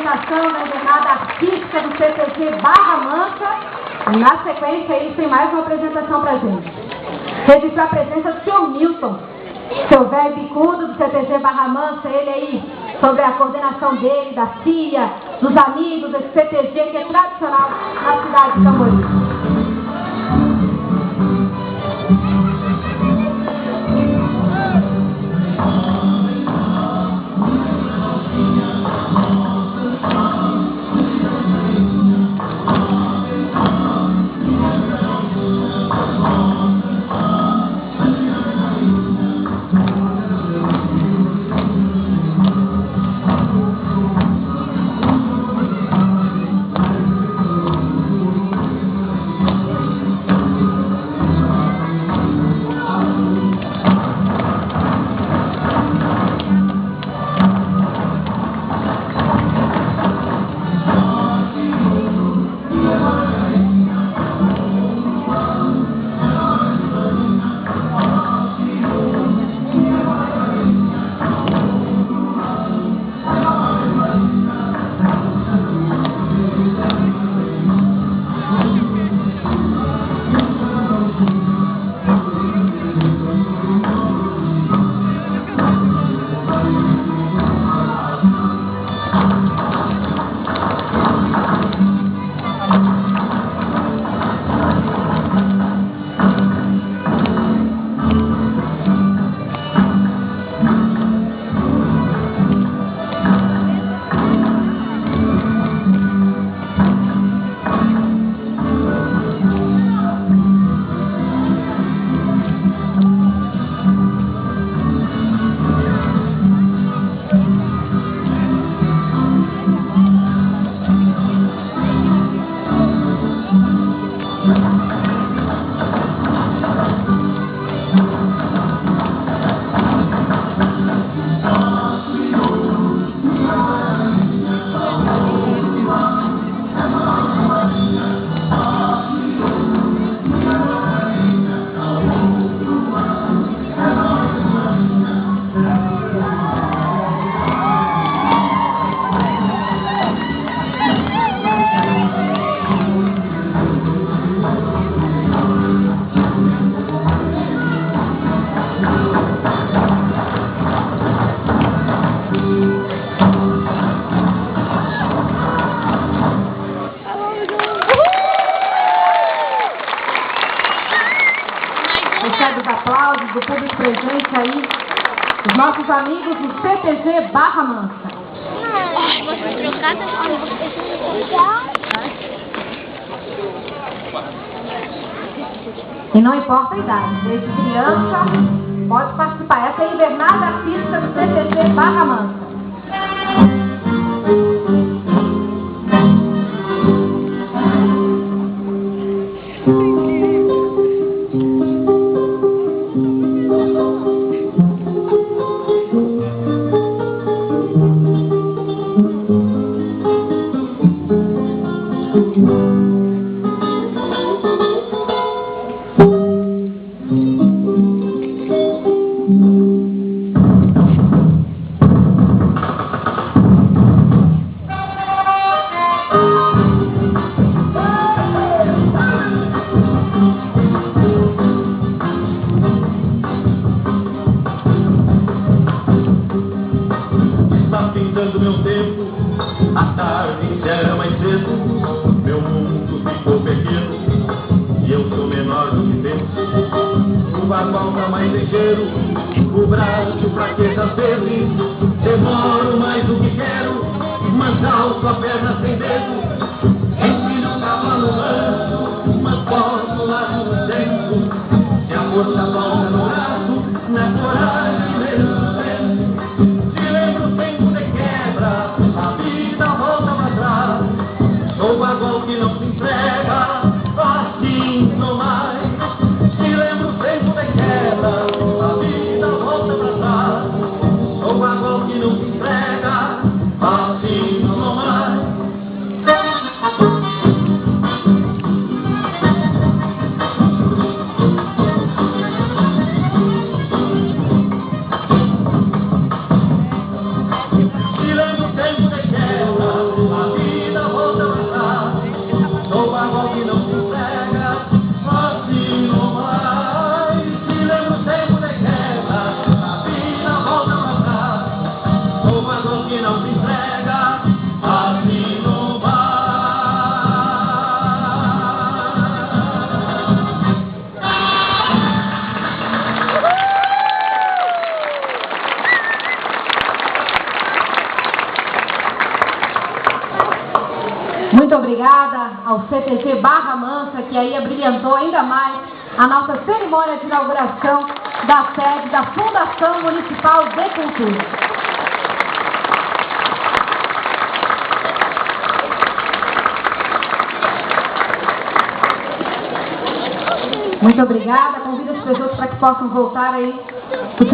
coordenação da Invernada Artística do CTG Barra Mansa. E na sequência aí tem mais uma apresentação pra gente. Registrar a presença do seu Milton, seu velho bicudo do CTG Barra Mansa, ele aí, sobre a coordenação dele, da CIA, dos amigos desse CTG que é tradicional na cidade de Camboriú. Recebe os aplausos do público presente aí, os nossos amigos do CTG Barra Mansa. E não importa a idade, desde criança pode participar. Essa é a Invernada Artística do CTG Barra Mansa. Pintando meu tempo, a tarde já era mais cedo, meu mundo ficou pequeno, e eu sou menor do que penso. O bagual tá mais ligeiro, o braço fraqueza dele, demoro mais do que quero, mas alço a perna sem dedo, empilho o cavalo manso, mas posso lá no tempo, se a força volta no braço, na coragem dele. Sou bagual que não se entrega, assim não mais. Se lembro sempre da queda, a vida volta pra trás. Sou bagual que não se entrega, assim não mais. Muito obrigada ao CTG Barra Mansa, que aí abrilhantou ainda mais a nossa cerimônia de inauguração da sede da Fundação Municipal de Cultura. Muito obrigada. Convido as pessoas para que possam voltar aí para os seus